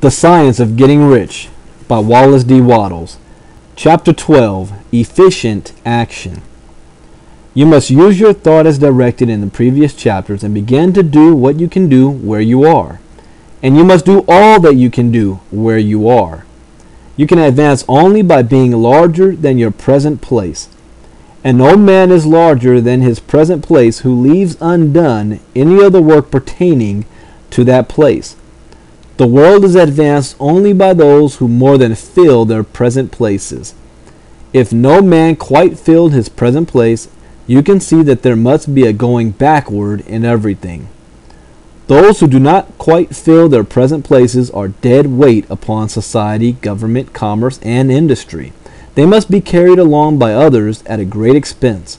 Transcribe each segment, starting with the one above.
The Science of Getting Rich by Wallace D. Wattles. Chapter 12. Efficient Action. You must use your thought as directed in the previous chapters and begin to do what you can do where you are. And you must do all that you can do where you are. You can advance only by being larger than your present place. And no man is larger than his present place who leaves undone any other work pertaining to that place. The world is advanced only by those who more than fill their present places. If no man quite filled his present place, you can see that there must be a going backward in everything. Those who do not quite fill their present places are dead weight upon society, government, commerce, and industry. They must be carried along by others at a great expense.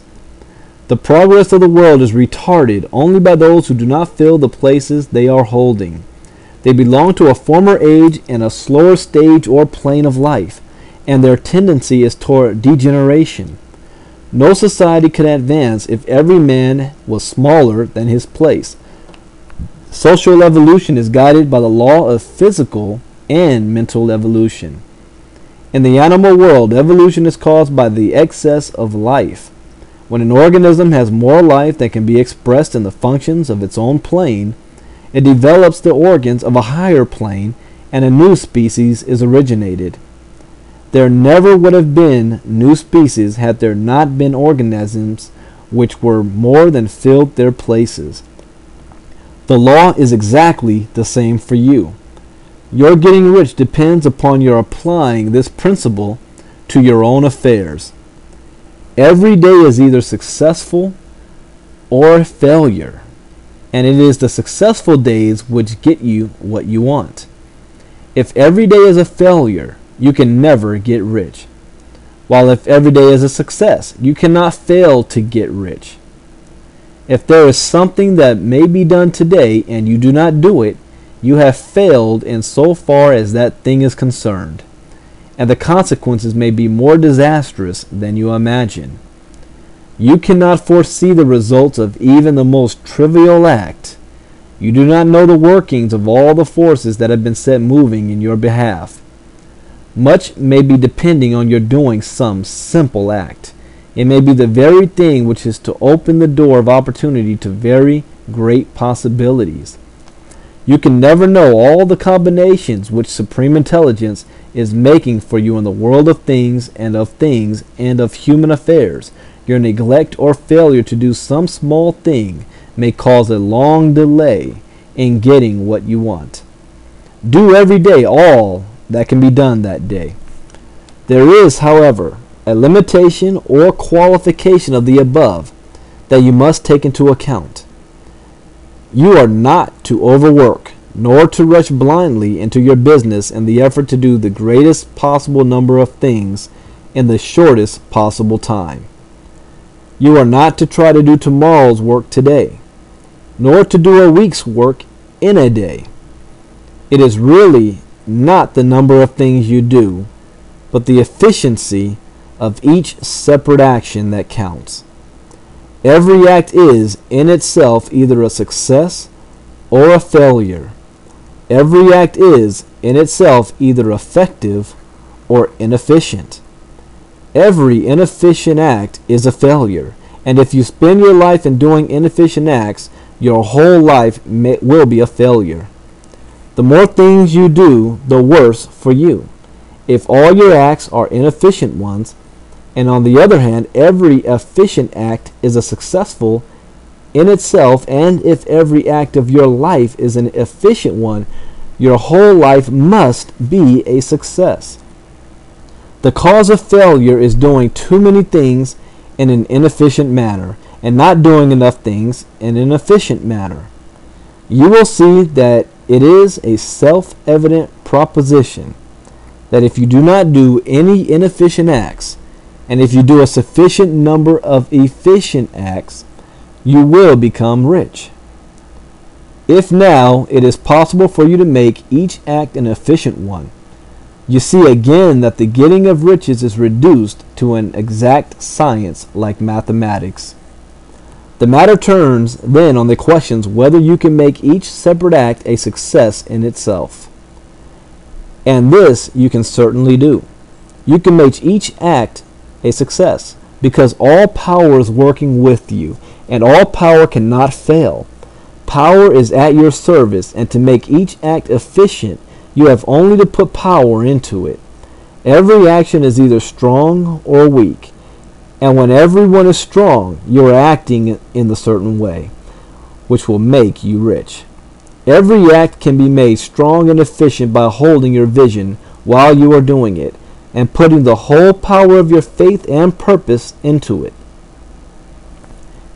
The progress of the world is retarded only by those who do not fill the places they are holding. They belong to a former age and a slower stage or plane of life, and their tendency is toward degeneration. No society could advance if every man was smaller than his place. Social evolution is guided by the law of physical and mental evolution. In the animal world, evolution is caused by the excess of life. When an organism has more life than can be expressed in the functions of its own plane, it develops the organs of a higher plane, and a new species is originated. There never would have been new species had there not been organisms which were more than filled their places. The law is exactly the same for you. Your getting rich depends upon your applying this principle to your own affairs. Every day is either successful or failure, and it is the successful days which get you what you want. If every day is a failure, you can never get rich. While if every day is a success, you cannot fail to get rich. If there is something that may be done today and you do not do it, you have failed in so far as that thing is concerned, and the consequences may be more disastrous than you imagine. You cannot foresee the results of even the most trivial act. You do not know the workings of all the forces that have been set moving in your behalf. Much may be depending on your doing some simple act. It may be the very thing which is to open the door of opportunity to very great possibilities. You can never know all the combinations which supreme intelligence is making for you in the world of things and of human affairs. Your neglect or failure to do some small thing may cause a long delay in getting what you want. Do every day all that can be done that day. There is, however, a limitation or qualification of the above that you must take into account. You are not to overwork, nor to rush blindly into your business in the effort to do the greatest possible number of things in the shortest possible time. You are not to try to do tomorrow's work today, nor to do a week's work in a day. It is really not the number of things you do, but the efficiency of each separate action that counts. Every act is, in itself, either a success or a failure. Every act is, in itself, either effective or inefficient. Every inefficient act is a failure, and if you spend your life in doing inefficient acts, your whole life will be a failure. The more things you do, the worse for you. If all your acts are inefficient ones, and on the other hand, every efficient act is a successful in itself, and if every act of your life is an efficient one, your whole life must be a success. The cause of failure is doing too many things in an inefficient manner, and not doing enough things in an efficient manner. You will see that it is a self-evident proposition that if you do not do any inefficient acts, and if you do a sufficient number of efficient acts, you will become rich. If now it is possible for you to make each act an efficient one, you see again that the getting of riches is reduced to an exact science like mathematics. The matter turns then on the questions whether you can make each separate act a success in itself. And this you can certainly do. You can make each act a success, because all power is working with you, and all power cannot fail. Power is at your service, and to make each act efficient, you have only to put power into it. Every action is either strong or weak, and when everyone is strong, you are acting in the certain way, which will make you rich. Every act can be made strong and efficient by holding your vision while you are doing it, and putting the whole power of your faith and purpose into it.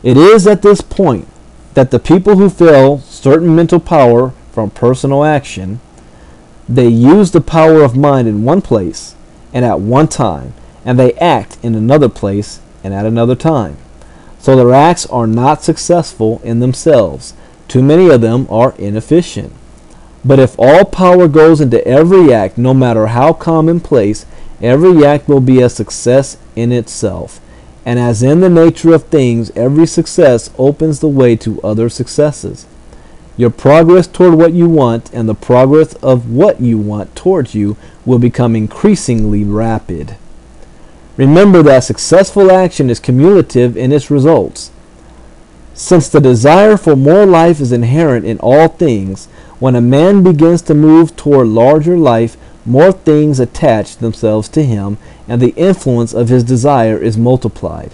It is at this point that the people who feel certain mental power from personal action, they use the power of mind in one place and at one time, and they act in another place and at another time. So their acts are not successful in themselves. Too many of them are inefficient. But if all power goes into every act, no matter how commonplace, every act will be a success in itself. And as in the nature of things, every success opens the way to other successes. Your progress toward what you want and the progress of what you want towards you will become increasingly rapid. Remember that successful action is cumulative in its results. Since the desire for more life is inherent in all things, when a man begins to move toward larger life, more things attach themselves to him, and the influence of his desire is multiplied.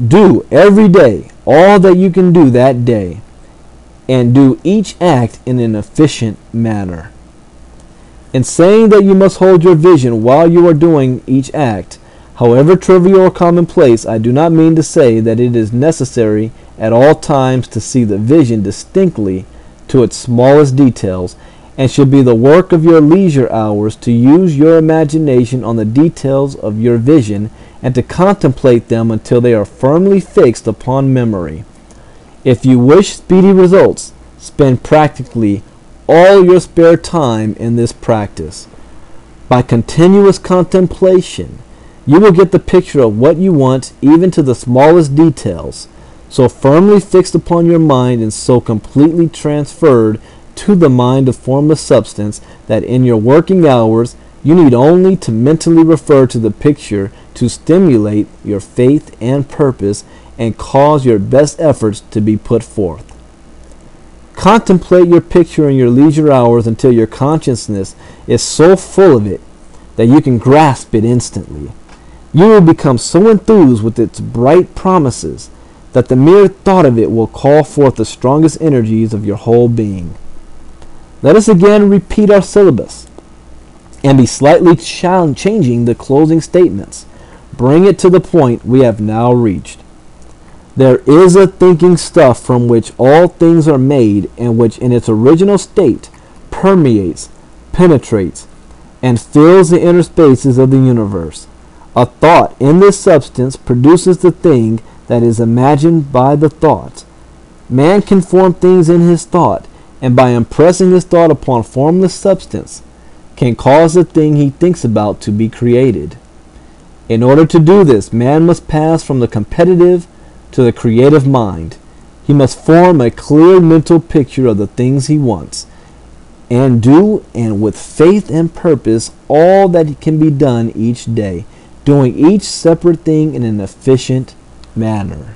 Do every day all that you can do that day, and do each act in an efficient manner. In saying that you must hold your vision while you are doing each act, however trivial or commonplace, I do not mean to say that it is necessary at all times to see the vision distinctly to its smallest details, and should be the work of your leisure hours to use your imagination on the details of your vision and to contemplate them until they are firmly fixed upon memory. If you wish speedy results, spend practically all your spare time in this practice. By continuous contemplation, you will get the picture of what you want, even to the smallest details, so firmly fixed upon your mind and so completely transferred to the mind of formless substance that in your working hours you need only to mentally refer to the picture to stimulate your faith and purpose and cause your best efforts to be put forth. Contemplate your picture in your leisure hours until your consciousness is so full of it that you can grasp it instantly. You will become so enthused with its bright promises that the mere thought of it will call forth the strongest energies of your whole being. Let us again repeat our syllabus and be slightly changing the closing statements. Bring it to the point we have now reached. There is a thinking stuff from which all things are made, and which in its original state permeates, penetrates, and fills the inner spaces of the universe. A thought in this substance produces the thing that is imagined by the thought. Man can form things in his thought, and by impressing his thought upon formless substance, can cause the thing he thinks about to be created. In order to do this, man must pass from the competitive to the creative mind. He must form a clear mental picture of the things he wants, and do, and with faith and purpose, all that can be done each day, doing each separate thing in an efficient manner.